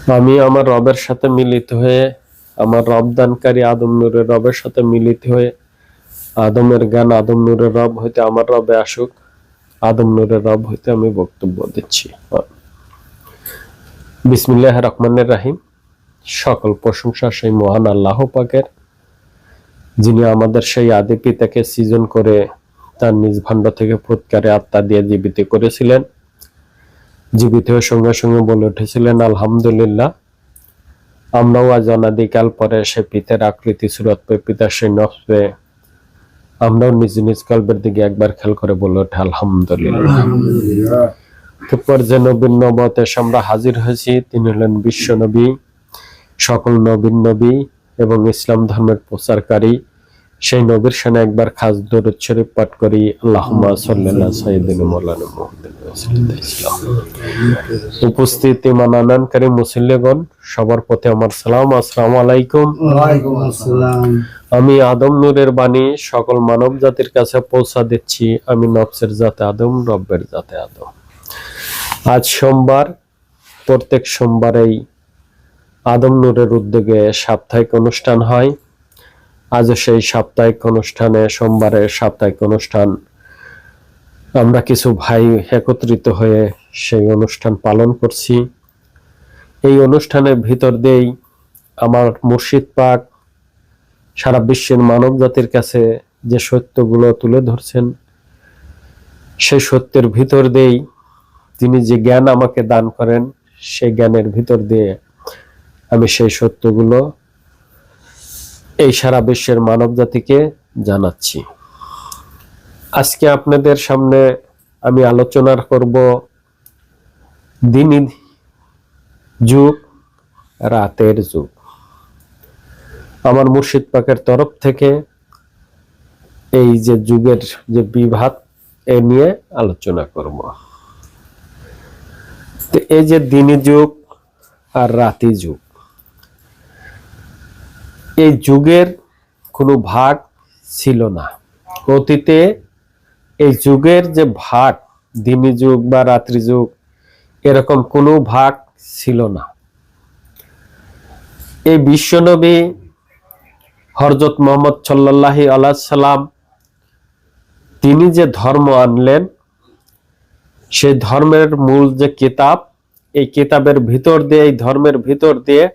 আমি আমার রবের সাথে মিলিত হয়ে, আমার রবদানকারী আদম নূরের রবের সাথে মিলিত হয়ে, আদমের জ্ঞান আদম নূরের রব হইতে আমার রবে আসুক, আদম নূরের রব হইতে আমি বক্তব্য দিচ্ছি। বিসমিল্লাহির রহমানির রহিম। সকল প্রশংসা সেই মহান আল্লাহ পাকের, যিনি আমাদের সেই আদি পিতাকে সৃজন করে তার নিজ ভাণ্ড থেকে ফুৎকারে আত্মা দিয়ে জীবিত করেছিলেন। জীবিত হয়ে সঙ্গে সঙ্গে বলে উঠেছিলেন আলহামদুলিল্লাহ। আমরাও আজ অনাদিকাল পরে সে পিতার আকৃতি সুরত পেয়ে, পিতার সেই নফস পেয়ে আমরাও নিজ নিজ কল্পের দিকে একবার খেয়াল করে বলে ওঠে আলহামদুলিল্লাহ। তারপর যে নবীন নবতে আমরা হাজির হয়েছি, তিনি হলেন বিশ্ব নবী, সকল নবীন নবী এবং ইসলাম ধর্মের প্রচারকারী। সেই নবীর সামনে একবার খাস দরুদ শরীফ পাঠ করি, আল্লাহুম্মা সাল্লি আলা সাইয়্যিদিনা মাওলানা মুহাম্মাদ। উপস্থিত ঈমান আনয়নকারী মুসল্লিগণ, সবার প্রতি আমার সালাম, আসসালামু আলাইকুম। ওয়ালাইকুম আসসালাম। আমি আদম নূরের বাণী সকল মানব জাতির কাছে পৌঁছা দিচ্ছি। আমি নফসের জাতে আদম, রব্বের জাতে আদম। আজ সোমবার, প্রত্যেক সোমবারেই আদম নূরের উদ্যোগে সাপ্তাহিক অনুষ্ঠান হয়। আজও সেই সাপ্তাহিক অনুষ্ঠানে, সোমবারের সাপ্তাহিক অনুষ্ঠান, আমরা কিছু ভাই একত্রিত হয়ে সেই অনুষ্ঠান পালন করছি। এই অনুষ্ঠানের ভিতর দিয়েই আমার মুর্শিদ পাক সারা বিশ্বের মানব জাতির কাছে যে সত্যগুলো তুলে ধরছেন, সেই সত্যের ভিতর দিয়েই তিনি যে জ্ঞান আমাকে দান করেন, সেই জ্ঞানের ভিতর দিয়ে আমি সেই সত্যগুলো এই সারা বিশ্বের মানব জাতিকে জানাচ্ছি। আজকে আপনাদের সামনে আমি আলোচনা করব দিনই যুগ, রাতের যুগ। আমার মুর্শিদ পাকের তরফ থেকে এই যে যুগের যে বিভাগ, এ নিয়ে আলোচনা করব। তো এই যে দিনই যুগ আর রাতি যুগ, এই যুগের কোনো ভাগ ছিল না অতীতে। এই যুগের যে ভাগ, দিনই যুগ বা রাত্রি যুগ, এরকম কোনো ভাগ ছিল না। এই বিশ্বনবী হযরত মুহাম্মদ সাল্লাল্লাহু আলাইহি সাল্লাম, তিনি যে ধর্ম আনলেন, সেই ধর্মের মূল যে কিতাব, এই কিতাবের ভিতর দিয়ে, এই ধর্মের ভিতর দিয়ে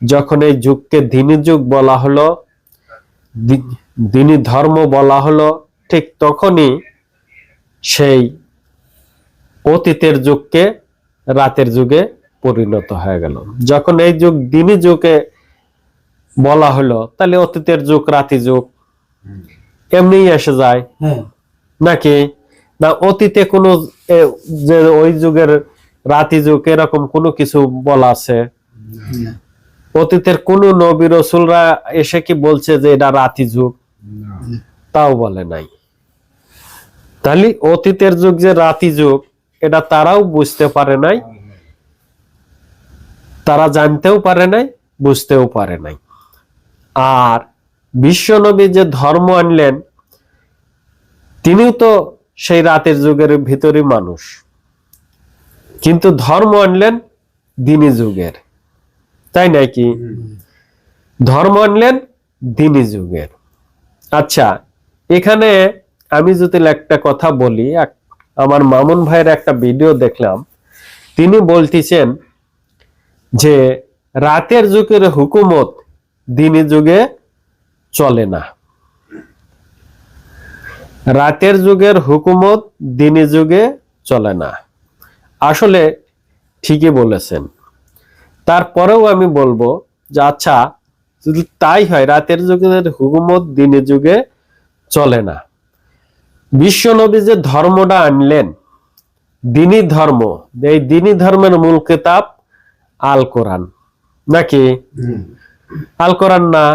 যখন এই যুগকে দিনই যুগ বলা হলো, দিনই ধর্ম বলা হলো, ঠিক তখনই সেই অতীতের যুগকে রাতের যুগে পরিণত হয়ে গেল। যখন এই যুগ দিনই যুগে বলা হলো, তাহলে অতীতের যুগ রাতি যুগ এমনি এসে যায় নাকি? না, অতীতে কোনো যে ওই যুগের রাতি যুগ এরকম কোনো কিছু বলা আছে? অতীতের কোন নবী রাসূলরা এসে কি বলছে যে এটা রাতি যুগ? তাও বলে নাই। তাহলে অতীতের যুগ যে রাতি যুগ, এটা তারাও বুঝতে পারে নাই, তারা জানতেও পারে নাই, বুঝতেও পারে নাই। আর বিশ্বনবী যে ধর্ম আনলেন, তিনিও তো সেই রাতের যুগের ভিতরে মানুষ, কিন্তু ধর্ম আনলেন দিনই যুগের, তাই নাকি? ধর্ম আনলেন দিনই যুগের। আচ্ছা, এখানে আমি যদি একটা কথা বলি, আমার মামুন ভাইয়ের একটা ভিডিও দেখলাম, তিনি বলতেছেন যে রাতের যুগের হুকুমত দিনই যুগে চলে না। রাতের যুগের হুকুমত দিনই যুগে চলে না। আসলে ঠিকই বলেছেন। তারপরেও আমি বলবো যে আচ্ছা, যদি তাই হয়, রাতের যুগের হুকুমত দিনের যুগে চলে না, বিশ্বনবী যে ধর্মটা আনলেন দিনই ধর্ম, এই দিনই ধর্মের মূল কিতাব আল কোরআন নাকি? আল কোরআন না?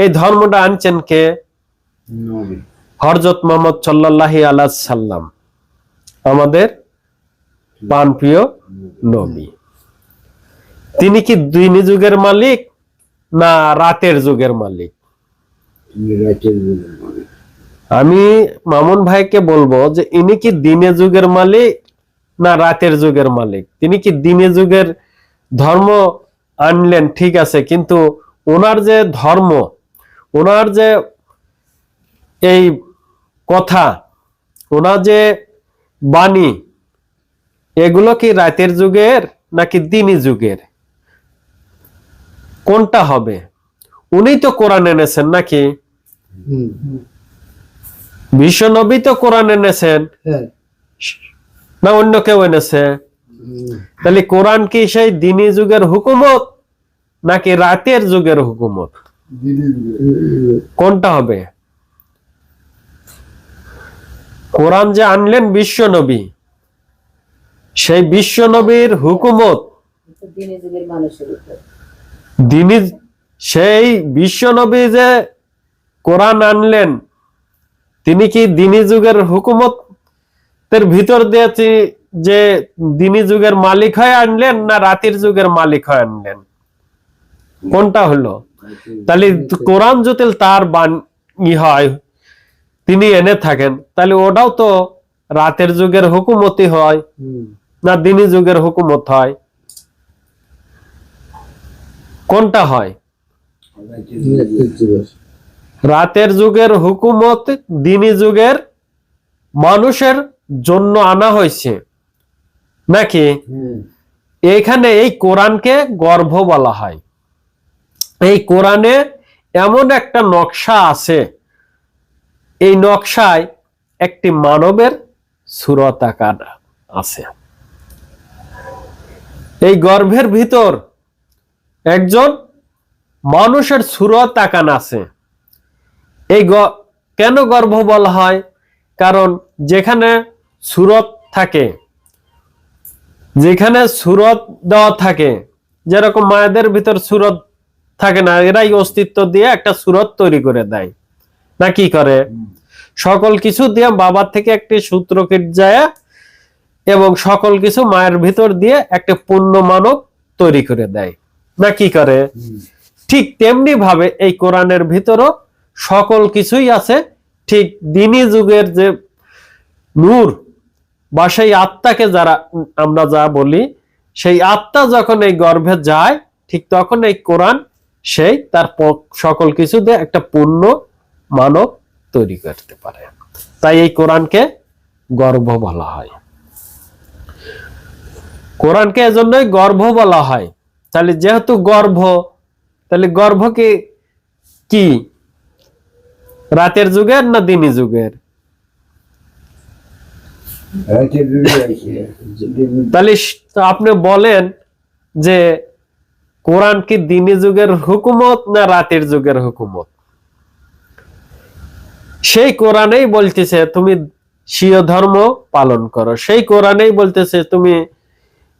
এই ধর্মটা আনছেন কে? হযরত মুহাম্মদ সাল্লাল্লাহু আলাইহি সাল্লাম, আমাদের প্রাণপ্রিয় নবী। তিনি কি দিনই যুগের মালিক না রাতের যুগের মালিক? আমি মামুন ভাইকে বলবো যে ইনি কি দিনের যুগের মালিক না রাতের যুগের মালিক? তিনি কি দিনের যুগের ধর্ম আনলেন, ঠিক আছে, কিন্তু ওনার যে ধর্ম, ওনার যে এই কথা, ওনার যে বাণী, এগুলো কি রাতের যুগের নাকি দিনী যুগের? কোনটা হবে? উনি তো কোরআন এনেছেন নাকি? বিশ্বনবী তো কোরআন এনেছেন, না অন্য কেউ এনেছে? তাহলে কোরআন কি সেই দিনী যুগের হুকুমত নাকি রাতের যুগের হুকুমত? কোনটা হবে? কোরআন যে আনলেন বিশ্বনবী, সেই বিশ্বনবীর হুকুমত দিনী, সেই বিশ্বনবী যে কোরআন আনলেন, তিনি কি দিনী যুগের হুকুমতের ভিতর দিয়ে যে দিনী যুগের মালিক হয়ে আনলেন, না রাতের যুগের মালিক হয়ে আনলেন? কোনটা হলো? তাহলে কোরআন যদি তার বাণী হয়, তিনি এনে থাকেন, তাহলে ওটাও তো রাতের যুগের হুকুমতি হয়, না দিনী যুগের হুকুমত হয়? কোনটা হয়? রাতের যুগের হুকুমত দিনী যুগের মানুষের জন্য আনা হয়েছে নাকি? এখানে এই কোরআনকে গর্ভ বলা হয়। এই কোরআনে এমন একটা নকশা আছে, এই নকশায় একটি মানবের সূরত আকার আছে। এই গর্ভের ভিতর একজন মানুষের সূরত আকার আছে। এই কেন গর্ভ বলা হয়? কারণ যেখানে সূরত থাকে, যেখানে সূরত দেওয়া থাকে, যেরকম মায়েদের ভিতর সূরত থাকে না, এরাই অস্তিত্ব দিয়ে একটা সূরত তৈরি করে দেয়, না কি করে? সকল কিছু দিয়ে বাবার থেকে একটি সূত্র কেটে যায় এবং সকল কিছু মায়ের ভিতর দিয়ে একটা পূর্ণ মানব তৈরি করে দেয়, না কি করে? ঠিক তেমনি ভাবে এই কোরআনের ভিতরও সকল কিছুই আছে। ঠিক দিনী যুগের যে নূর বা সেই আত্মাকে যারা আমরা যা বলি, সেই আত্মা যখন এই গর্ভে যায়, ঠিক তখন এই কোরআন সেই তার সকল কিছু দিয়ে একটা পূর্ণ মানব তৈরি করতে পারে। তাই এই কোরআনকে গর্ভ বলা হয়। কোরআনকে এজন্যই গর্ভ বলা হয়। তাহলে যেহেতু গর্ভ, তাহলে গর্ভ কি রাতের যুগের না দিনী যুগের? তাহলে আপনি বলেন যে কোরআন কি দিনী যুগের হুকুমত না রাতের যুগের হুকুমত? সেই কোরআনেই বলতেছে তুমি স্বীয় ধর্ম পালন করো, সেই কোরআনেই বলতেছে তুমি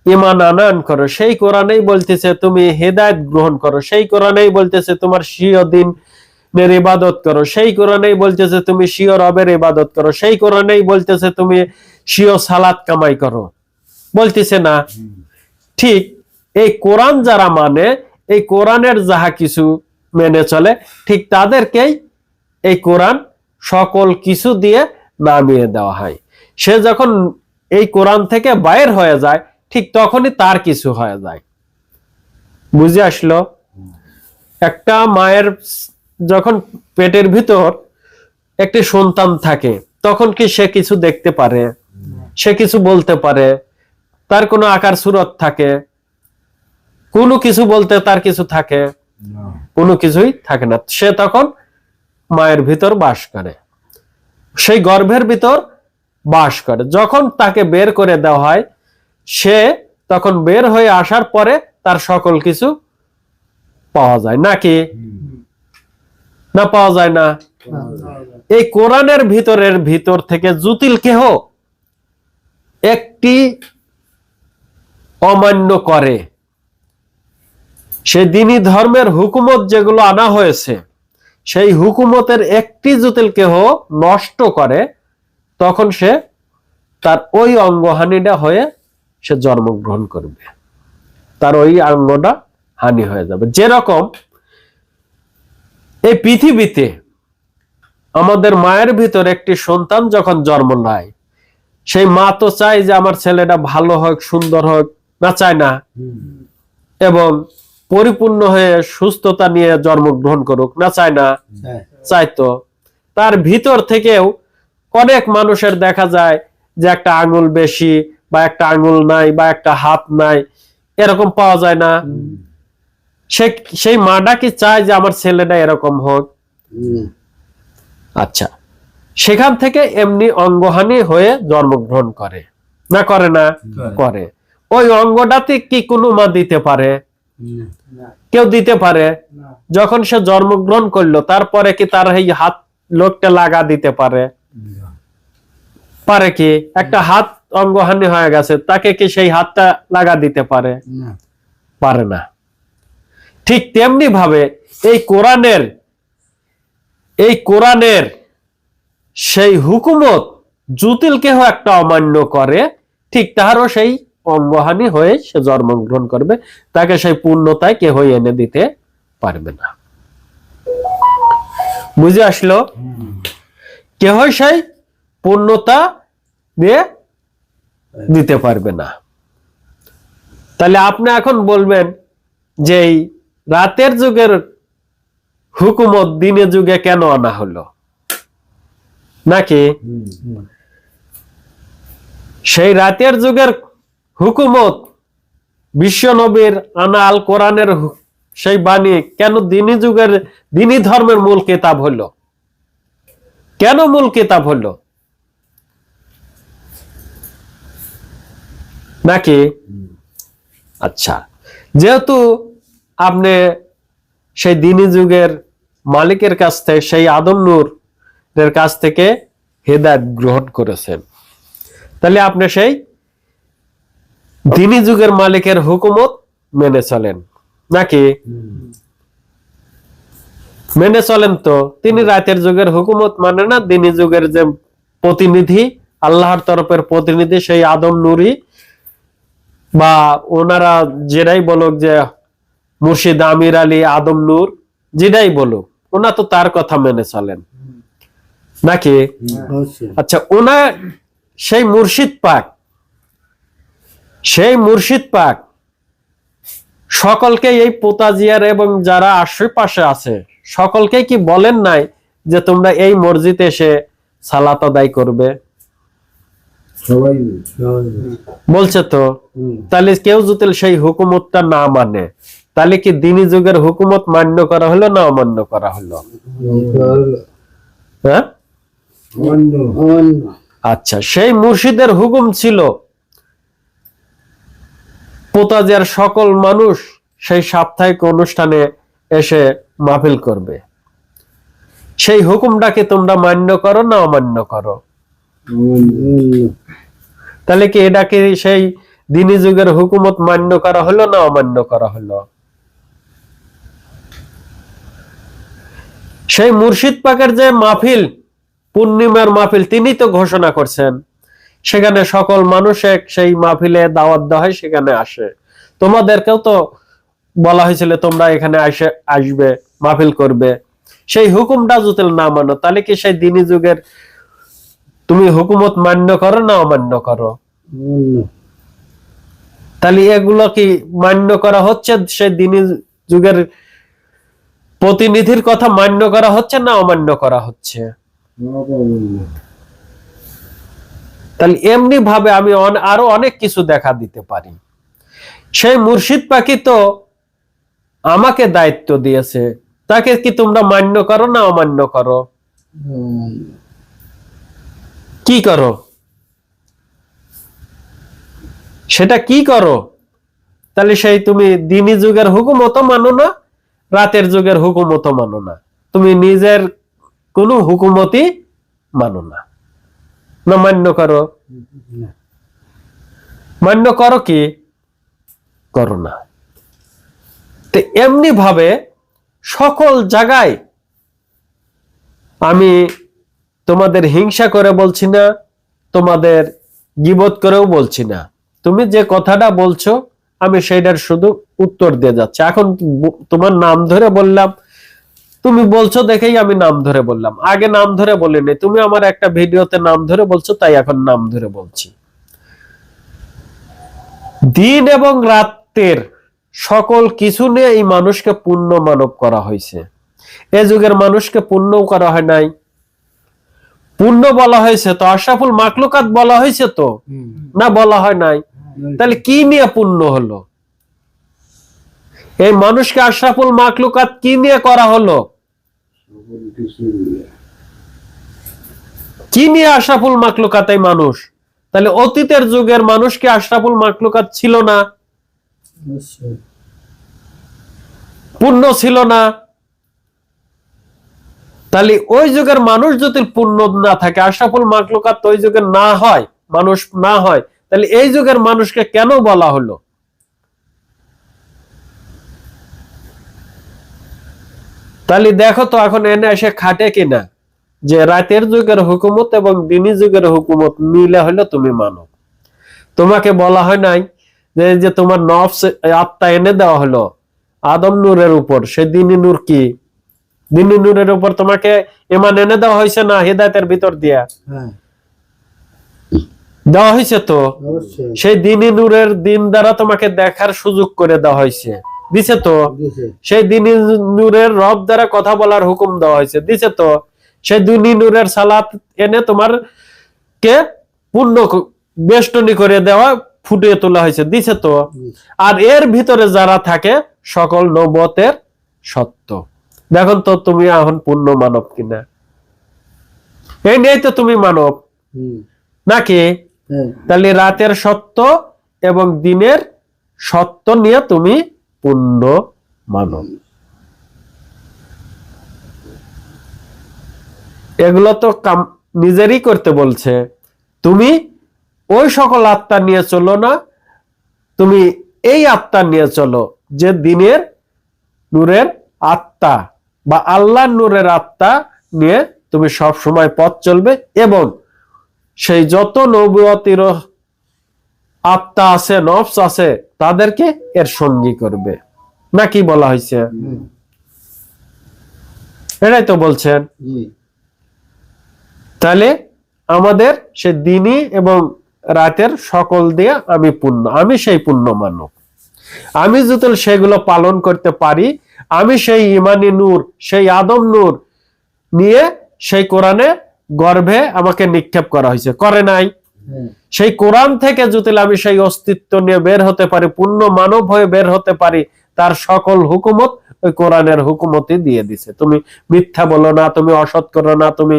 ঈমান আনয়ন করো, সেই কোরআনেই বলতেছে তুমি হেদায়েত গ্রহণ করো, সেই কোরআনেই বলতেছে তোমার স্বীয় দিনের ইবাদত করো, সেই কোরআনেই বলতেছে তুমি স্বীয় রবের ইবাদত করো, সেই কোরআনেই বলতেছে তুমি স্বীয় সালাত কামাই করো, বলতেছে না? ঠিক এই কোরআন যারা মানে, এই কোরআনের যাহা কিছু মেনে চলে, ঠিক তাদেরকেই এই কোরআন সকল কিছু দিয়ে নামিয়ে দেওয়া হয়। সে যখন এই কোরআন থেকে বাইর হয়ে যায়, ঠিক তখনই তার কিছু হয়ে যায়। বুঝে আসলো? একটা মায়ের যখন পেটের ভিতর একটি সন্তান থাকে, তখন কি সে কিছু দেখতে পারে? সে কিছু বলতে পারে? তার কোনো আকার সুরত থাকে? কোনো কিছু বলতে তার কিছু থাকে? কোনো কিছুই থাকে না। সে তখন মায়ের ভিতর বাস করে, সেই গর্ভের ভিতর বাস করে। যখন তাকে বের করে দেওয়া হয়, সে তখন বের হয়ে আসার পরে তার সকল কিছু পাওয়া যায় নাকি? না পাওয়া যায় না? এই কোরআনের ভিতর থেকে জুতিল কেহ একটি অমান্য করে, সে দ্বীনি ধর্মের হুকুমত যেগুলো আনা হয়েছে, সেই হুকুমতের একটি জুতিল কেহ নষ্ট করে, তখন সে তার ওই অঙ্গহানিটা হয়ে সে জন্মগ্রহণ করবে, তার ওই অঙ্গটা হানি হয়ে যাবে। যেরকম এই পৃথিবীতে আমাদের মায়ের ভিতর একটি সন্তান যখন জন্ম নেয়, সেই মা তো চায় যে আমার ছেলেটা ভালো হোক, সুন্দর হোক, না চায় না? এবং পরিপূর্ণ হয়ে সুস্থতা নিয়ে জন্মগ্রহণ করুক, না চায় না? চাইতো। তার ভিতর থেকেও অনেক মানুষের দেখা যায় যে একটা আঙুল বেশি বা একটা আঙুল নাই বা একটা হাত নাই, এরকম পাওয়া যায় না? সেই মাটা কি চায় যে আমার ছেলেটা এরকম হোক? আচ্ছা, সেখান থেকে এমনি অঙ্গহানি হয়ে জন্মগ্রহণ করে, না করে না? করে। ওই অঙ্গটাতে কি কোনো মা দিতে পারে? কেউ দিতে পারে? যখন সে জন্মগ্রহণ করলো তারপরে কি তার এই হাত লোকটা লাগা দিতে পারে? পারে কি? একটা হাত অঙ্গহানি হয়ে গেছে, তাকে কি সেই হাতটা লাগা দিতে পারে? পারে না। ঠিক তেমনি ভাবে এই কোরআনের সেই হুকুমত জুতিল কেহ একটা অমান্য করে, ঠিক তাহারও সেই অঙ্গহানি হয়ে সে জন্মগ্রহণ করবে, তাকে সেই পূর্ণতায় কেহ এনে দিতে পারবে না। বুঝে আসলো? কেহ সেই পূর্ণতা দিয়ে দিতে পারবে না। তাহলে আপনি এখন বলবেন যে এই রাতের যুগের হুকুমত দিনের যুগে কেন আনা হলো, নাকি সেই রাতের যুগের হুকুমত বিশ্ব নবীর আনা আল কোরআনের সেই বাণী কেন দিনী ধর্মের মূল কিতাব হলো? কেন মূল কিতাব হলো? নাকি? আচ্ছা, যেহেতু আপনি সেই দিনী যুগের মালিকের কাছ থেকে, সেই আদম নূরের কাছ থেকে হেদায়েত গ্রহণ করেছেন, তাহলে আপনি সেই দিনী যুগের মালিকের হুকুমত মেনে চলেন, নাকি? মেনে চলেন তো। তিনি রাতের যুগের হুকুমত মানে না, দিনী যুগের যে প্রতিনিধি, আল্লাহর তরফের প্রতিনিধি সেই আদম নূরি বা ওনারা যেটাই বলুক, যে মুর্শিদ আমির আলী, আদম নূর, যেটাই বলুক, ওনা তো তার কথা মেনে চলেন, নাকি? আচ্ছা, ওনা সেই মুর্শিদ পাক সকলকে, এই পোতাজিয়ার এবং যারা আশেপাশে আছে সকলকে কি বলেন নাই যে তোমরা এই মসজিদে এসে সালাত আদায় করবে? বলছে তো। তাহলে কেউ যদি সেই হুকুমতটা না মানে, তাহলে কি দিনী যুগের হুকুমত মান্য করা হলো না অমান্য করা হলো? হ্যাঁ? আচ্ছা, সেই মুর্শিদের হুকুম ছিল পোতাজিয়ার সকল মানুষ সেই সাপ্তাহিক অনুষ্ঠানে এসে মাহফিল করবে। সেই হুকুমটাকে তোমরা মান্য করো না অমান্য করো? তাহলে কি এটাকে সেই দিনী যুগের হুকুমত মান্য করা হলো না অমান্য করা হলো? সেই মুর্শিদ পাকের যে মাহফিল, পূর্ণিমার মাহফিল, তিনি তো ঘোষণা করছেন সেখানে সকল মানুষ সেই মাহফিলে দাওয়াত দেওয়া হয়, সেখানে আসে। তোমাদেরকেও তো বলা হয়েছিল তোমরা এখানে আসবে, মাহফিল করবে। সেই হুকুমটা যদি না মানো, তাহলে কি সেই দিনী যুগের তুমি হুকুমত মান্য করো না অমান্য করো? তাহলে এগুলো কি মান্য করা হচ্ছে? সেই দিনী যুগের প্রতিনিধির কথা মান্য করা হচ্ছে না অমান্য করা হচ্ছে? তাহলে এমনি ভাবে আমি আরো অনেক কিছু দেখা দিতে পারি। সেই মুর্শিদ পাখি তো আমাকে দায়িত্ব দিয়েছে, তাকে কি তোমরা মান্য করো না অমান্য করো? কি করো? সেটা কি করো? তাহলে সেই তুমি দিনী যুগের হুকুমত মানো না, রাতের যুগের হুকুমত মানো না, তুমি নিজের কোনো হুকুমতই মানো না, না মান্য করো? মান্য করো কি করো না? তো এমনি ভাবে সকল জায়গায় আমি তোমাদের হিংসা করে বলছি না, তোমাদের গীবত করেও বলছি না। তুমি যে কথাটা বলছো আমি সেইটার শুধু উত্তর দিয়ে যাচ্ছি। এখন তোমার নাম ধরে বললাম, তুমি বলছো দেখেই আমি নাম ধরে বললাম, আগে নাম ধরে বলিনি। তুমি আমার একটা ভিডিওতে নাম ধরে বলছো, তাই এখন নাম ধরে বলছি। দিন এবং রাতের সকল কিছু নিয়ে এই মানুষকে পূর্ণ মানব করা হয়েছে। এ যুগের মানুষকে পূর্ণ করা হয় নাই। পূর্ণ বলা হয়েছে তো, আশরাফুল মাখলুকাত বলা হয়েছে তো, না বলা হয় নাই? তাহলে কি নিয়ে পূর্ণ হলো? এই মানুষকে আশরাফুল মাখলুকাত কি নিয়ে করা হলো? কি নিয়ে আশরাফুল মাখলুকাত এই মানুষ? তাহলে অতীতের যুগের মানুষ কি আশরাফুল মাখলুকাত ছিল না? পূর্ণ ছিল না? তাহলে ওই যুগের মানুষ যদি পূর্ণ না থাকে, আশরাফুল মাখলুকাত ওই যুগের না হয়, মানুষ না হয়, তাহলে এই যুগের মানুষকে কেন বলা হলো? তাহলে দেখো তো এখন এনে এসে খাটে কিনা যে রাতের যুগের হুকুমত এবং দিনী যুগের হুকুমত মিলে হলো তুমি মানো। তোমাকে বলা হয় নাই যে তোমার নফস আত্মা এনে দেওয়া হলো আদম নূরের উপর, সে দিনী নূর কি? দিনী নূরের উপর তোমাকে ঈমান এনে দেওয়া হয়েছে না? হিদায়াতের ভিতর দিয়া দেওয়া হয়েছে তো। সেই দিনী নূরের দিন দ্বারা তোমাকে দেখার সুযোগ করে দেওয়া হয়েছে, দিছে তো। সেই দিনী নূরের রব দ্বারা কথা বলার হুকুম দেওয়া হয়েছে, দিছে তো। সেই দিনী নূরের সালাত এনে তোমার কে পূর্ণ বেষ্টনী করে দেওয়া, ফুটিয়ে তোলা হয়েছে, দিছে তো। আর এর ভিতরে যারা থাকে সকল নবুয়তের সত্য। দেখুন তো তুমি এখন পূর্ণ মানব কিনা? এই নিয়েই তো তুমি মানব নাকি? তাহলে রাতের সত্য এবং দিনের সত্য নিয়ে তুমি পূর্ণ মানব। এগুলো তো নিজেরই করতে বলছে। তুমি ওই সকল আত্মা নিয়ে চলো না, তুমি এই আত্মা নিয়ে চলো যে দিনের নূরের আত্মা বা আল্লাহর নূরের আত্মা নিয়ে তুমি সব সময় পথ চলবে, এবং সেই যত নবুয়তির আত্মা আছে, নফস আছে, তাদেরকে এর সঙ্গী করবে। নাকি বলা হয়েছে? এটাই তো বলছেন। তাহলে আমাদের সে দিনই এবং রাতের সকল দিয়ে আমি পূর্ণ, আমি সেই পূর্ণ মানব। আমি যদি সেগুলো পালন করতে পারি, আমি সেই ইমানি নূর, সেই আদম নূর নিয়ে সেই কোরআনে গর্ভে আমাকে নিক্ষেপ করা হয়েছে, করে নাই? সেই কোরআন থেকে যদি আমি সেই অস্তিত্ব নিয়ে বের হতে পারি, পূর্ণ মানব হয়ে বের হতে পারি, তার সকল হুকুমত ওই কোরআনের হুকুমতই দিয়ে দিছে। তুমি মিথ্যা বলো না, তুমি অসৎ করো না, তুমি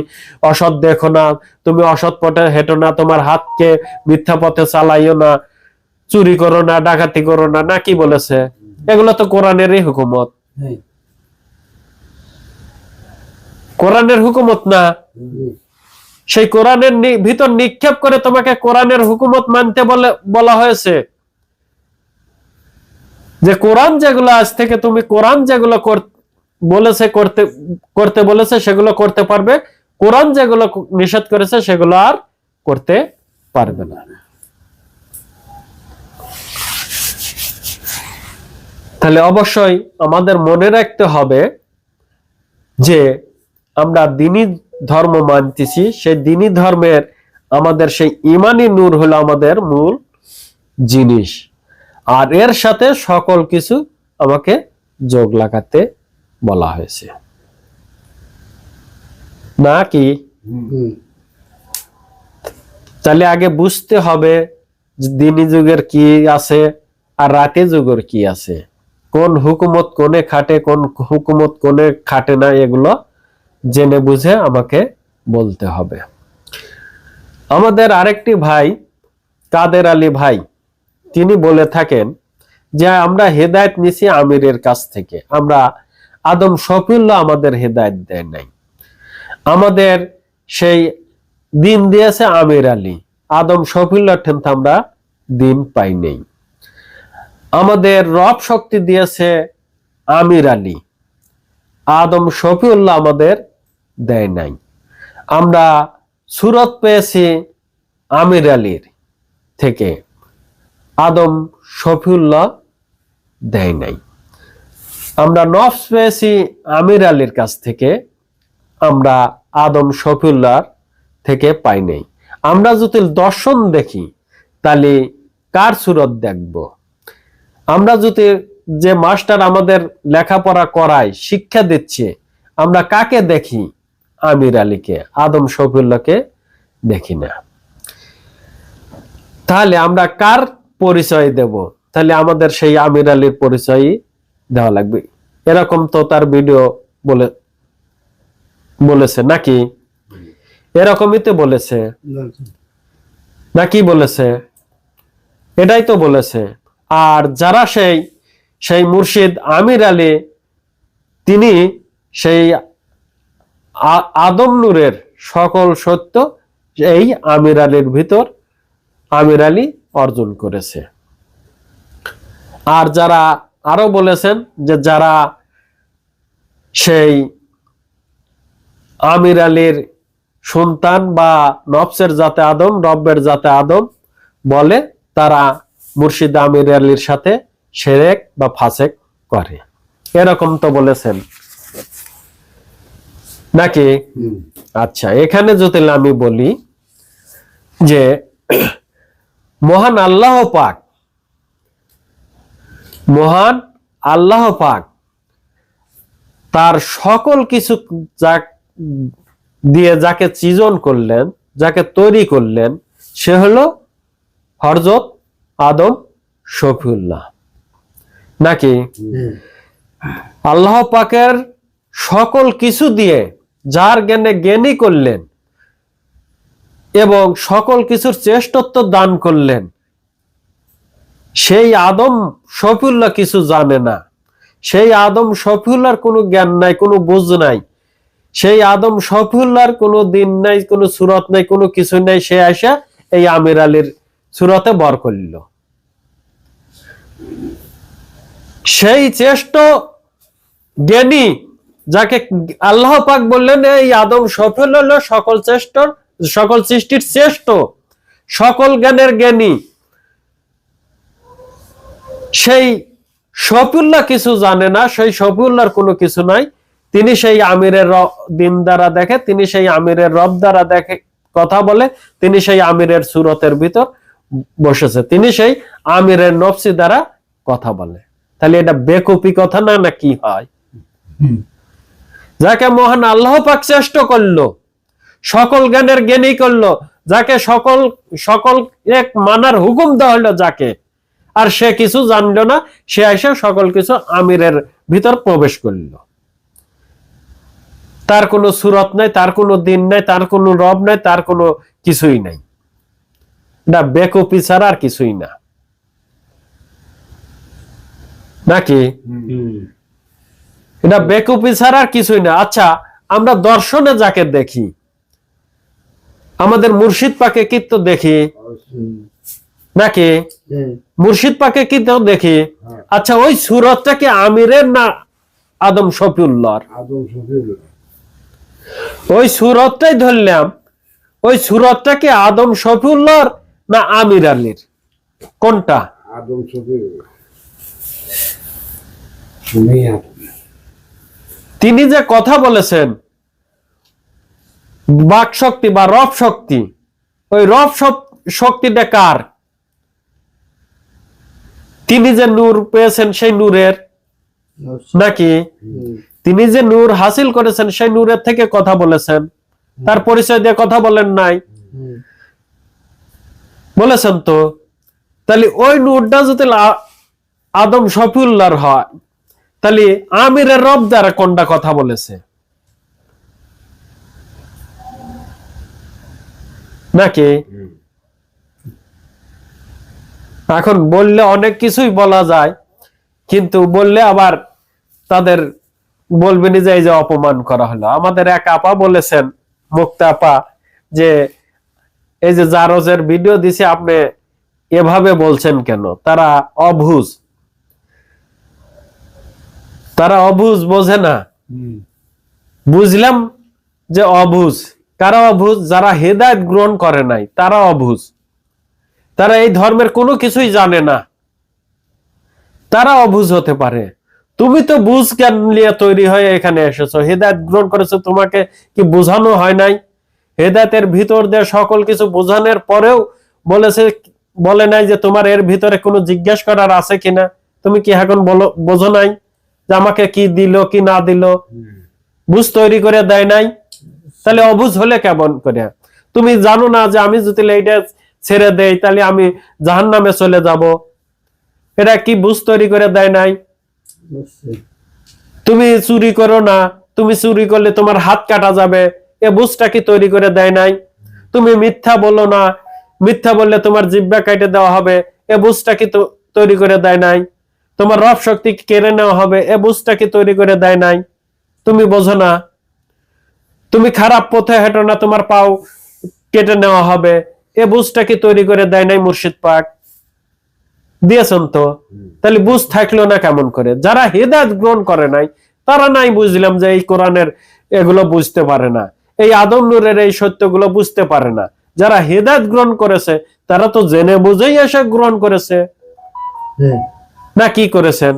অসৎ দেখো না, তুমি অসৎ পথে হেঁটো না, তোমার হাতকে মিথ্যা পথে চালাইও না, চুরি করো না, ডাকাতি করো না, না কি বলেছে? এগুলো তো কোরআনেরই হুকুমত, কোরআনের হুকুমত না? সেই কোরআনের ভিতর নিক্ষেপ করে তোমাকে কোরআনের হুকুমত মানতে বলা হয়েছে, যে কোরআন যেগুলো আজ থেকে তুমি কোরআন যেগুলো বলেছে করতে বলেছে সেগুলো করতে পারবে, কোরআন যেগুলো নিষেধ করেছে সেগুলো আর করতে পারবে না। তাহলে অবশ্যই আমাদের মনে রাখতে হবে যে আমরা দ্বীনি ধর্ম মানতেছি, সেই দ্বীনি ধর্মের আমাদের সেই ইমানি নূর হলো আমাদের মূল জিনিস, আর এর সাথে সকল কিছু আমাকে যোগ লাগাতে বলা হয়েছে, না কি? তাহলে আগে বুঝতে হবে দ্বীনি যুগের কি আছে আর রাতে যুগের কি আছে, কোন হুকুমত কোনে খাটে, কোন হুকুমত কোনে খাটে না, এগুলো জেনে বুঝে আমাকে বলতে হবে। আমাদের আরেকটি ভাই কাদের আলী ভাই, তিনি বলে থাকেন যে আমরা হেদায়েত নিছি আমিরের কাছ থেকে, আমরা আদম শফিউল্লাহ আমাদের হেদায়েত দেয় নাই, আমাদের সেই দিন দিয়েছে আমির আলী, আদম শফিউল্লাহ ঠেনতে আমরা দিন পাই নেই। আমাদের রব শক্তি দিয়েছে আমির আলী, আদম শফিউল্লাহ আমাদের দেয় নাই। আমরা সুরত পেয়েছি আমির আলীর থেকে, আদম শফিউল্লাহ দেয় নাই। আমরা নফস পেয়েছি আমির আলীর কাছ থেকে, আমরা আদম শফিউল্লাহ থেকে পাই নাই। আমরা যদি দর্শন দেখি তাহলে কার সুরত দেখব? আমরা যদি যে মাস্টার আমাদের লেখাপড়া করায়, শিক্ষা দিচ্ছে, আমরা কাকে দেখি? আমির আলীকে, আদম শফিউল্লাহকে দেখি না। তাহলে আমরা কার পরিচয় দেব? তাহলে আমাদের সেই আমির আলীর পরিচয় দেওয়া লাগবে। এরকম তো তার ভিডিও বলেছে নাকি? এরকমই তো বলেছে নাকি? বলেছে, এটাই তো বলেছে। আর যারা সেই মুর্শিদ আমির আলী, তিনি সেই আদম নূরের সকল সত্য এই আমির আলীর ভিতর আমির আলী অর্জন করেছে। আর যারা আরো বলেছেন যে যারা সেই আমির আলীর সন্তান বা নফসের জাতে আদম, রব্বের জাতে আদম বলে, তারা মুর্শিদ আমির আলীর সাথে শিরক বা ফাসেক করে, এরকম তো বলেছেন নাকি? আচ্ছা, এখানে যদি আমি বলি যে মহান আল্লাহ পাক তার সকল কিছু দিয়ে যাকে সৃজন করলেন, যাকে তৈরি করলেন, সে হলো হযরত আদম শফিউল্লাহ নাকি? আল্লাহ পাকের সকল কিছু দিয়ে যার জ্ঞানে জ্ঞানী করলেন এবং সকল কিছুর শ্রেষ্ঠত্ব দান করলেন, সেই আদম শফিউল্লাহ কিছু জানে না। সেই আদম শফিউল্লাহর কোনো জ্ঞান নাই, কোনো বুঝ নাই। সেই আদম শফিউল্লাহর কোনো দিন নাই, কোনো সুরত নাই, কোনো কিছু নাই। সে আসা এই আমির আলীর সুরতে বর করল। সেই শ্রেষ্ঠ জ্ঞানী যাকে আল্লাহ পাক বললেন এই আদম শফিউল্লাহ হলো সকল সৃষ্টির শ্রেষ্ঠ, সকল জ্ঞানের জ্ঞানী, সেই শফিউল্লাহ কিছু জানে না। সেই শফিউল্লাহর কোনো কিছু নাই। তিনি সেই আমিরের দিন দ্বারা দেখে, তিনি সেই আমিরের রব দ্বারা দেখে, কথা বলে, তিনি সেই আমিরের সুরতের ভিতর বসেছে, তিনি সেই আমিরের নফসি দ্বারা কথা বলে। তাহলে এটা বেকুপি কথা না, না কি হয়? যাকে মহান আল্লাহ পাক শ্রেষ্ঠ করলো, সকল জ্ঞানের জ্ঞানী করলো, যাকে সকল এক মানার হুকুম দেওয়া হলো যাকে, আর সে কিছু জানলো না, সে এসে সকল কিছু আমিরের ভিতর প্রবেশ করলো। তার কোনো সুরত নাই, তার কোনো দিন নাই, তার কোনো রব নাই, তার কোনো কিছুই নাই। না, বেকুপি ছাড়া আর কিছুই না নাকি? এটা বেকুপি ছাড়া আর কিছুই না। আচ্ছা, আমরা দর্শনে যাকে দেখি, আমাদের মুর্শিদ পাকে কি তো দেখি নাকি? মুর্শিদ পাকে কি তো দেখি। আচ্ছা, ওই সুরতটা কি আমিরের না আদম শফিউল্লাহর? ওই সুরতটাই ধরলাম, ওই সুরতটা কি আদম শফিউল্লাহর না আমির আলীর? কোনটা? আদম শফিউল্লাহ। তিনি যে কথা বলেছেন বাক শক্তি বা রব শক্তি, ওই রব শক্তিটা কার? তিনি যে নূর পেয়েছেন সেই নূরের নাকি? তিনি যে নূর হাসিল করেছেন সেই নূরের থেকে কথা বলেছেন, তার পরিচয় দিয়ে কথা বলেন নাই, বলেছেন তো। তাহলে ওই নূরটা যদি আদম শফিউল্লাহর হয়, তাহলে আমিরের রব দ্বারা কোনটা কথা বলেছে নাকি? এখন বললে অনেক কিছুই বলা যায়, কিন্তু বললে আবার তাদের বলবেনি যে এই যে অপমান করা হলো। আমাদের এক আপা বলেছেন, মুক্তা আপা, যে এই যে জারজের ভিডিও দিছে, আপনি এভাবে বলছেন কেন? তারা অবুঝ, তারা অবুঝ, বোঝে না। বুঝলাম যে অবুঝ। কারা অবুঝ? যারা হেদায়েত গ্রহণ করে নাই, তারা অবুঝ। তারা এই ধর্মের কোনো কিছুই জানে না, তারা অবুঝ হতে পারে। তুমি তো বুঝ জ্ঞান নিয়ে তৈরি হয়ে এখানে এসেছো, হেদায়েত গ্রহণ করেছো, তোমাকে কি বোঝানো হয় নাই? হেদায়েতের ভিতর দিয়ে সকল কিছু বোঝানোর পরেও বলে নাই যে তোমার এর ভিতরে কোনো জিজ্ঞেস করার আছে কিনা? তুমি কি এখন বলো, বোঝো নাই যে আমাকে কি দিল কি না দিল, বুঝ তৈরি করে দেয় নাই? তাহলে অবুঝ হলে কেমন করে? তুমি জানো না যে আমি যদি এইটা ছেড়ে দেই তাহলে আমি জাহান্নামে চলে যাব? এটা কি বুঝ তৈরি করে দেয় নাই? তুমি চুরি করো না, তুমি চুরি করলে তোমার হাত কাটা যাবে, এ বুঝটা কি তৈরি করে দেয় নাই? তুমি মিথ্যা বলো না, মিথ্যা বললে তোমার জিহ্বা কেটে দেওয়া হবে, এ বুঝটা কি তৈরি করে দেয় নাই? তোমার রব শক্তি কেড়ে নেওয়া হবে, এ বুঝটা কি তৈরি করে দেয় নাই? তুমি বোঝো না। তুমি খারাপ পথে হেঁটো না, তোমার পাও কেটে নেওয়া হবে, এ বুঝটা কি তৈরি করে দেয় নাই মুর্শিদ পাক? দিয়েছেন তো। তাহলে বুঝ থাকলো না কেমন করে? যারা হেদায়েত গ্রহণ করে নাই তারা নাই বুঝলাম যে এই কোরআনের এগুলো বুঝতে পারে না, এই আদম নূরের এই সত্যগুলো বুঝতে পারে না। যারা হেদায়েত গ্রহণ করেছে তারা তো জেনে বুঝেই এসে গ্রহণ করেছে, না কি করেছেন?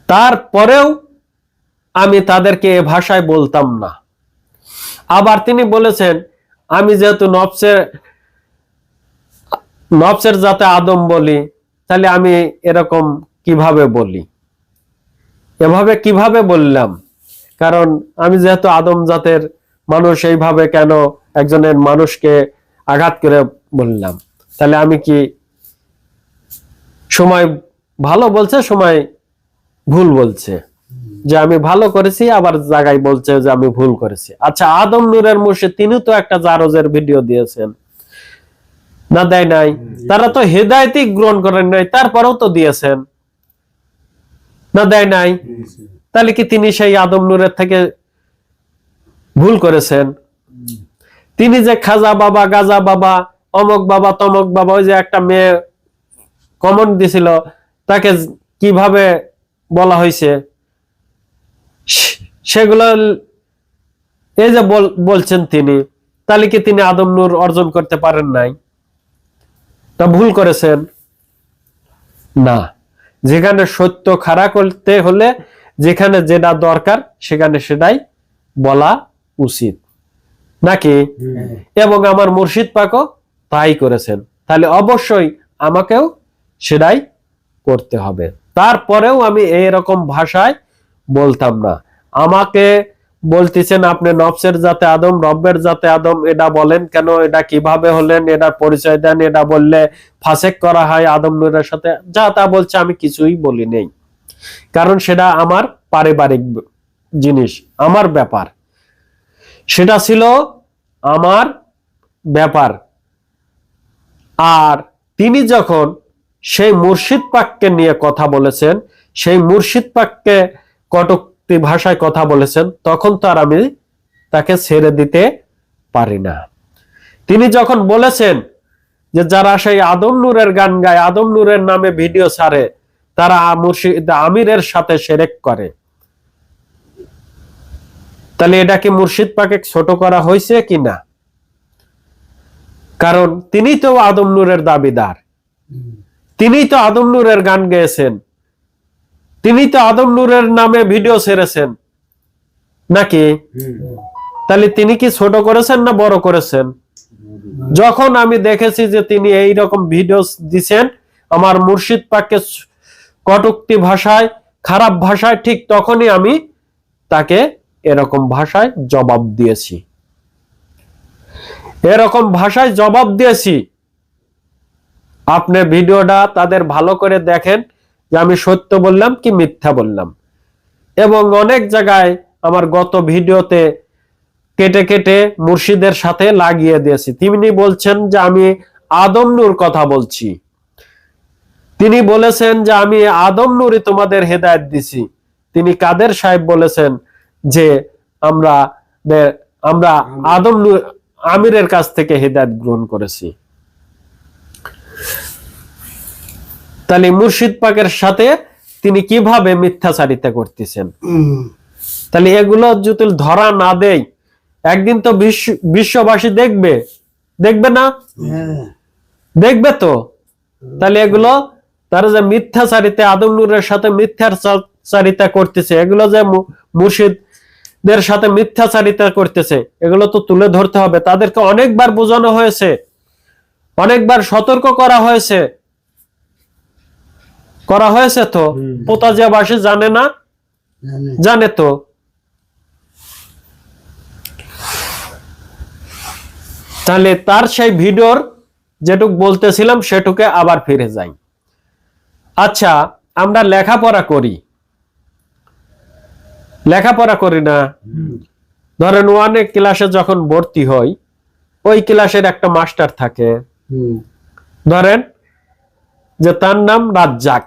তারপরেও আমি তাদেরকে এ ভাষায় বলতাম না। আবার তিনি বলেছেন, আমি যেহেতু নফসের জাতে আদম বলি, তাহলে আমি এরকম কিভাবে বলি? এভাবে কিভাবে বললাম? কারণ আমি যেহেতু আদম জাতের মানুষ, এইভাবে কেন একজনের মানুষকে আঘাত করে বললাম? তাহলে আমি কি সময় ভালো বলছে, সময় ভুল বলছে, যে আমি ভালো করেছি, আবার জায়গায় বলছে যে আমি ভুল করেছি। আচ্ছা, আদম নূরের মুর্শিদ তিনি তো একটা জারজের ভিডিও দিয়েছেন, না দেয় নাই? তারা তো হেদায়েতই গ্রহণ করেন নাই, তারপরেও তো দিয়েছেন, না দেয় নাই? তাহলে কি তিনি সেই আদম নূরের থেকে ভুল করেছেন? তিনি যে খাজা বাবা, গাজা বাবা, অমক বাবা, তমক বাবা, ওই যে একটা মেয়ে কমন দিছিল, তাকে কিভাবে বলা হয়েছে, সেগুলো এই যে বলছেন তিনি, তাহলে কি তিনি আদম নূর অর্জন করতে পারেন নাই? তা ভুল করেছেন না। যেখানে সত্য খাড়া করতে হলে যেখানে যেটা দরকার সেখানে সেটাই বলা উচিত, নাকি? এবং আমার মুর্শিদ পাকও তাই করেছেন, তাহলে অবশ্যই আমাকেও সেটাই করতে হবে। তারপরেও আমি এইরকম ভাষায় বলতাম না। আমাকে বলতেছেন আপনি নফসের জাতে আদম, রব্বের জাতে আদম, এটা বলেন কেন? এটা কিভাবে হলেন? এটা পরিচয় দেন, এটা বললে ফাসেক করা হয় আদম নূরের সাথে, যা তা বলছে। আমি কিছুই বলি নেই, কারণ সেটা আমার পারিবারিক জিনিস, আমার ব্যাপার, সেটা ছিল আমার ব্যাপার। আর তিনি যখন সেই মুর্শিদ পাককে নিয়ে কথা বলেছেন, সেই মুর্শিদ পাককে কটূক্তি ভাষায় কথা বলেছেন, তখন তো আর আমি তাকে ছেড়ে দিতে পারি না। তিনি যখন বলেছেন যে যারা সেই আদম নূরের গান গায়, আদম নূরের নামে ভিডিও ছাড়ে, তারা মুর্শিদ আমিরের সাথে শিরক করে, তাহলে এটা কি মুর্শিদ পাকে ছোট করা হয়েছে কি না? কারণ তিনি তো আদম নূরের দাবিদার, তিনি তো আদম নূরের গান গেয়েছেন, তিনি তো আদম নূরের নামে ভিডিও ছেড়েছেন, নাকি? তাহলে তিনি কি ছোট করেছেন না বড় করেছেন? যখন আমি দেখেছি যে তিনি এই রকম ভিডিও দিচ্ছেন আমার মুর্শিদ পাককে কটূক্তি ভাষায়, খারাপ ভাষায়, ঠিক তখনই আমি তাকে এরকম ভাষায় জবাব দিয়েছি, এরকম ভাষায় জবাব দিয়েছি। আপনি ভিডিওটা তাদের ভালো করে দেখেন যে আমি সত্য বললাম কি মিথ্যা বললাম। এবং অনেক জায়গায় আমার গত ভিডিওতে কেটে কেটে মুর্শিদের সাথে লাগিয়ে দিয়েছি। তিনি বলছেন যে আমি আদম নূর কথা বলছি, তিনি বলেছেন যে আমি আদম নূরই তোমাদের হেদায়েত দিছি। তিনি কাদের সাহেব বলেছেন যে আমরা আদম নূর আমিরের কাছ থেকে হেদায়েত গ্রহণ করেছি। তাহলে মুর্শিদ পাকের সাথে তিনি কিভাবে মিথ্যাচারিতা করতেছেন? তাহলে এগুলো যদি ধরা না দেয়, একদিন তো বিশ্ববাসী দেখবে না? দেখবে তো। তাহলে এগুলো তারা যে মিথ্যাচারিতা, আদম নূরের সাথে মিথ্যাচারিতা করতেছে, এগুলো যে মুর্শিদদের সাথে মিথ্যাচারিতা করতেছে, এগুলো তো তুলে ধরতে হবে। তাদেরকে অনেকবার বোঝানো হয়েছে, অনেকবার সতর্ক করা হয়েছে, তো পোতাজিয়াবাসী জানে না? জানে তো। তাহলে তার সেই ভিডিওর যেটুক বলতেছিলাম সেটুকে আবার ফিরে যাই। আচ্ছা, আমরা লেখাপড়া করি না? ধরেন 1 ক্লাসে যখন ভর্তি হই, ওই ক্লাসের একটা মাস্টার থাকে, ধরেন যে তার নাম রাজ্জাক,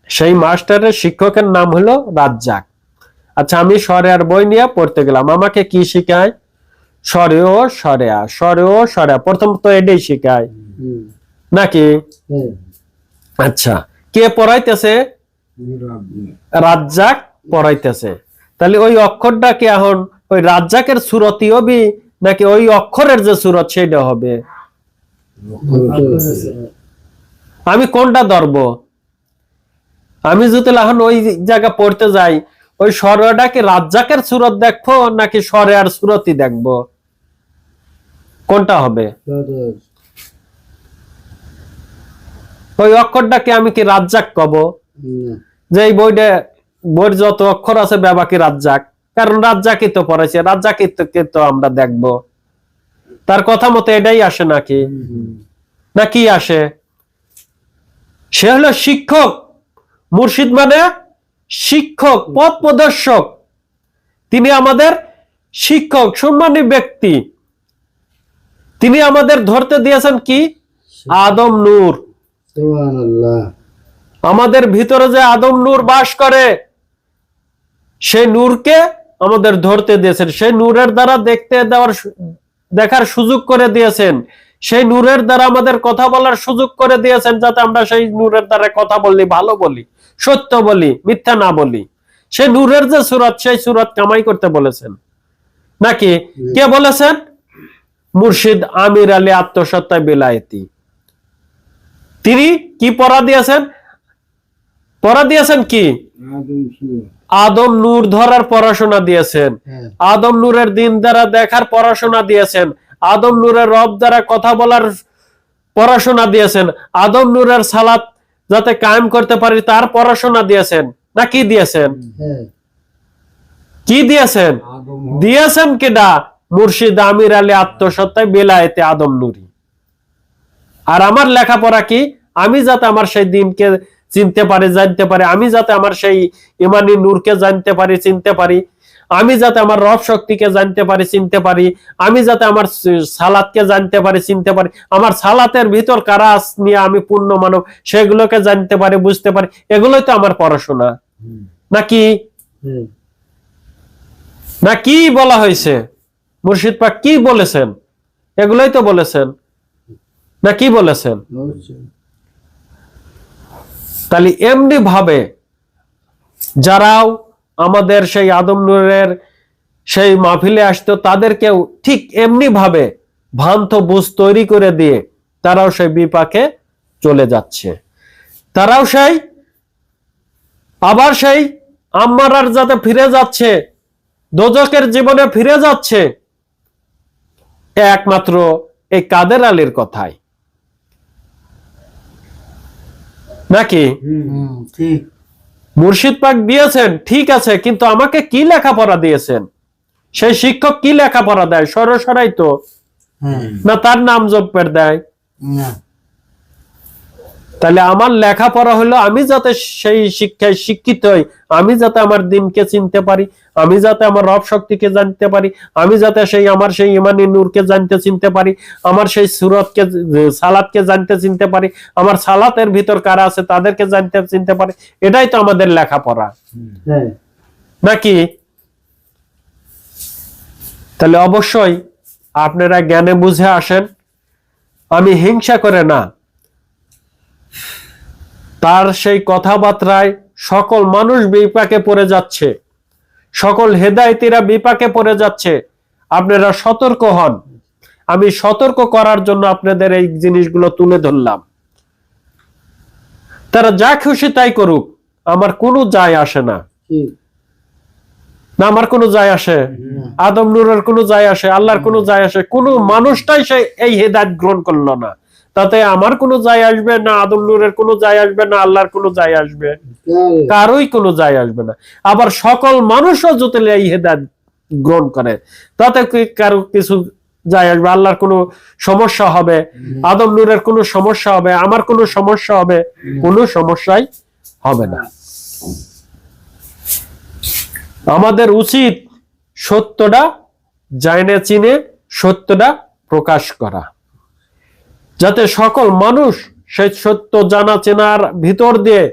সেই মাস্টারের শিক্ষকের নাম হলো রাজ্জাক। আচ্ছা, আমি সরেয়ার বই নিয়ে পড়তে গেলাম, আমাকে কি শিখায়? সরেও সরেয়া, প্রথম তো এটাই শিখায় নাকি? আচ্ছা, কে পড়াইতেছে? রাজ্জাক পড়াইতেছে। তাহলে ওই অক্ষরটা কি এখন ওই রাজ্জাকের সুরতই হবে নাকি ওই অক্ষরের যে সুরত সেটা হবে? আমি কোনটা ধরবো? আমি যদি এখন ওই জায়গা পড়তে যাই, ওই সরেয়াটা কি রাজ্জাকের সুরত দেখবো নাকি সরেয়ার সুরতই দেখবো? কোনটা হবে? ওই অক্ষরটাকে আমি কি রাজ্জাক কব? যে এই বইয়ের যত অক্ষর আছে ব্যাবাকি রাজ্জাক, কারণ রাজ্জাকই তো পড়াইছে, রাজ্জাকই তো আমরা দেখব। তার কথা মতো এটাই আসে নাকি? না কি আসে? সে হলো শিক্ষক। মুর্শিদ মানে শিক্ষক, পথ প্রদর্শক। তিনি আমাদের শিক্ষক, সম্মানী ব্যক্তি। তিনি আমাদের ধরতে দিয়েছেন কি? আদম নূর। আমাদের ভিতরে যে আদম নূর বাস করে, সেই নূরকে আমাদের ধরতে দিয়েছেন, সেই নূরের দ্বারা দেখার সুযোগ করে দিয়েছেন, সেই নূরের দ্বারা আমাদের কথা বলার সুযোগ করে দিয়েছেন, যাতে আমরা সেই নূরের দ্বারা কথা বলি, ভালো বলি, সত্য বলি, মিথ্যা না বলি। সেই নূরের যে সুরত, সেই সুরত কামাই করতে বলেছেন নাকি? কে বলেছেন? মুর্শিদ আমির আলী আত্মসত্তায় বিলায়েতি। তিনি কি পড়া দিয়েছেন কি? আদম নূর ধরার পড়াশোনা দিয়েছেন, আদম নূরের দিন দ্বারা দেখার পড়াশোনা দিয়েছেন, আদম নূরের রব দ্বারা কথা বলার পড়াশোনা দিয়েছেন, আদম নূরের সালাত যাতে কায়েম করতে পারি তার পড়াশোনা দিয়েছেন। না কি দিয়েছেন? কি দিয়েছেন? দিয়েছেন কেডা? মুর্শিদ আমির আলী আত্মসত্তায় বিলায়েতে আদম নূরি। আর আমার লেখাপড়া কি? আমি যাতে আমার সেই দিনকে চিনতে পারি, জানতে পারি, আমি যাতে আমার সেই ইমানি নূরকে জানতে পারি, চিনতে পারি, আমি যাতে আমার রব শক্তিকে জানতে পারি, চিনতে পারি, আমি যাতে আমার সালাতকে জানতে পারি, চিনতে পারি, আমার সালাতের ভিতর কারা নিয়ে আমি পূর্ণ মানব সেগুলোকে জানতে পারি, বুঝতে পারি, এগুলোই তো আমার পড়াশোনা নাকি? না কি বলা হয়েছে? মুর্শিদ পাক কি বলেছেন? এগুলোই তো বলেছেন না কি বলেছেন? তাহলে এমনি ভাবে যারাও আমাদের সেই আদম নূরের সেই মাহফিলে আসতো, তাদেরকেও ঠিক এমনি ভাবে ভ্রান্ত বুঝ তৈরি করে দিয়ে তারাও সেই বিপাকে চলে যাচ্ছে। তারাও সেই আবার সেই আম্মারার যাতে ফিরে যাচ্ছে, দোজকের জীবনে ফিরে যাচ্ছে, একমাত্র এই কাদের আলীর কথাই নাকি? মুর্শিদ পাক দিয়েছেন ঠিক আছে, কিন্তু আমাকে কি লেখাপড়া দিয়েছেন? সেই শিক্ষক কি লেখাপড়া দেয়? সরাসরি তো না, তার নাম জপের দেয়। তাহলে আমার লেখাপড়া হলো আমি যাতে সেই শিক্ষায় শিক্ষিত হই, আমি যাতে আমার দিনকে চিনতে পারি, আমি যাতে আমার রব শক্তিকে জানতে পারি, আমি যাতে আমার সেই ইমানি নূরকে জানতে চিনতে পারি, আমার সেই সুরতকে, সালাতকে জানতে চিনতে পারি, আমার সালাতের ভিতর কারা আছে তাদেরকে জানতে চিনতে পারি। এটাই তো আমাদের লেখাপড়া নাকি? তাহলে অবশ্যই আপনারা জ্ঞানে বুঝে আসেন। আমি হিংসা করে না, তার সেই কথাবার্তায় সকল মানুষ বিপাকে পড়ে যাচ্ছে, সকল হেদায়েতিরা বিপাকে পড়ে যাচ্ছে। আপনারা সতর্ক হন। আমি সতর্ক করার জন্য আপনাদের এই জিনিসগুলো তুলে ধরলাম। তারা যা খুশি তাই করুক, আমার কোনো যায় আসে না। না আমার কোনো যায় আসে? আদম নূরের কোনো যায় আসে? আল্লাহর কোনো যায় আসে? কোনো মানুষটাই সে এই হেদায়েত গ্রহণ করলো না, তাতে আমার কোনো যায় আসবে না, আদম নূরের কোনো যায় আসবে না, আল্লাহর কোনো যায় আসবে? কারোই কোনো যায় আসবে না। আবার সকল মানুষও যদি এই হেদায়েত গ্রহণ করে তাতে কারো কিছু যায় আসবে? আল্লাহর কোনো সমস্যা হবে, আদম নূরের কোনো সমস্যা হবে, আমার কোনো সমস্যা হবে? কোনো সমস্যাই হবে না। আমাদের উচিত সত্যটা জানে চিনে সত্যটা প্রকাশ করা, যাতে সকল মানুষ সেই সত্য জানা চেনার ভিতর দিয়ে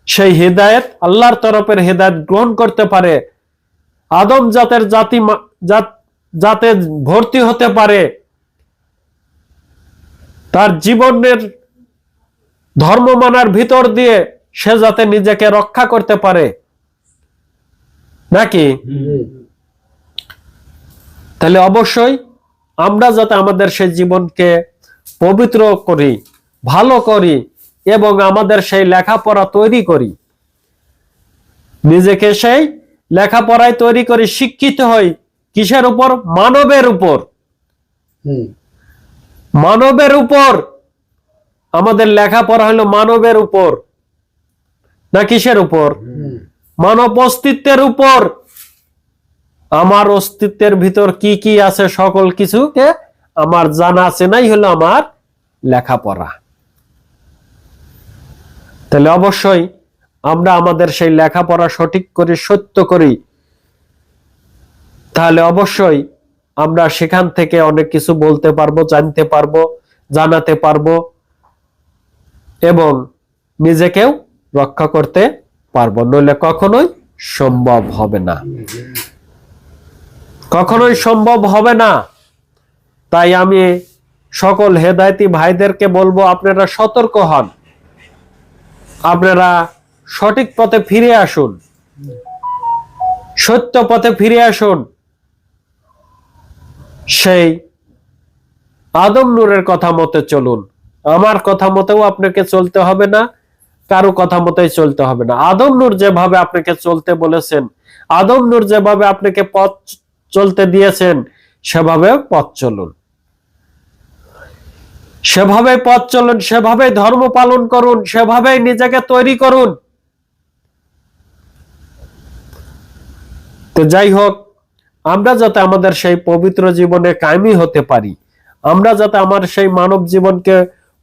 সেই হেদায়েত, আল্লাহর তরফের হেদায়েত গ্রহণ করতে পারে, আদম জাতের যাতে ভর্তি হতে পারে, তার জীবনের ধর্ম মানার ভিতর দিয়ে সে যাতে নিজেকে রক্ষা করতে পারে, নাকি? তাহলে অবশ্যই আমরা যাতে আমাদের সেই জীবনকে পবিত্র করি, ভালো করি এবং আমাদের সেই লেখাপড়া তৈরি করি, নিজেকে সেই লেখাপড়ায় তৈরি করি, শিক্ষিত হই কিসের উপর? মানবের উপর। মানবের উপর আমাদের লেখাপড়া হলো, মানবের উপর না কিসের উপর? মানব অস্তিত্বের উপর। আমার অস্তিত্বের ভিতর কি কি আছে সকল কিছুকে আমার জানা আছে, নাই হলো আমার লেখাপড়া। তাহলে অবশ্যই আমরা আমাদের সেই লেখাপড়া সঠিক করি, সত্য করি, তাহলে অবশ্যই আমরা সেখান থেকে অনেক কিছু বলতে পারবো, জানতে পারবো, জানাতে পারবো এবং নিজেকেও রক্ষা করতে পারবো, নইলে কখনোই সম্ভব হবে না, কখনোই সম্ভব হবে না। তাই আমি সকল হেদায়েতি ভাইদেরকে বলবো, আপনারা সতর্ক হন, আপনারা সঠিক পথে ফিরে আসুন, সত্য পথে ফিরে আসুন, সেই আদম নূরের কথা মতে চলুন। আমার কথা মতেও আপনাকে চলতে হবে না, কারো কথা মতেই চলতে হবে না। আদম নূর যেভাবে আপনাকে চলতে বলেছেন, আদম নূর যেভাবে আপনাকে পথ চলতে দিয়েছেন, সেভাবে পথ চলুন, সেভাবে পথ চলুন, সেভাবে ধর্ম পালন করুন, সেভাবে নিজেকে তৈরি করুন। তো যাই হোক, আমরা যাতে আমাদের সেই পবিত্র জীবনে কায়েমি হতে পারি, আমরা যাতে আমার সেই মানব জীবনকে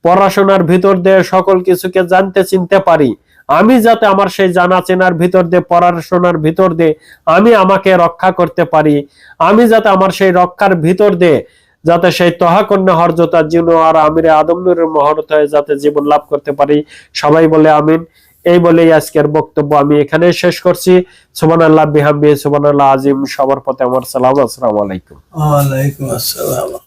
পড়াশোনার ভিতর দিয়ে সকল কিছুকে জানতে চিনতে পারি, আমি যাতে আমার সেই জানা চেনার ভিতর দিয়ে, পড়াশোনার ভিতর দিয়ে আমি আমাকে রক্ষা করতে পারি, আমি যাতে আমার সেই রক্ষার ভিতর দিয়ে যাতে সেই তহাকন্যা হরজতার জীবন আর আমিরে আদম নূরের মহরত হয়ে যাতে জীবন লাভ করতে পারি। সবাই বলে আমিন। এই বলেই আজকের বক্তব্য আমি এখানে শেষ করছি। সুবহানাল্লাহ বিহামদিহি সুবহানাল্লাহ আজিম। সবার প্রতি আমার সালাম। আসসালামু আলাইকুম। ওয়ালাইকুম আসসালাম।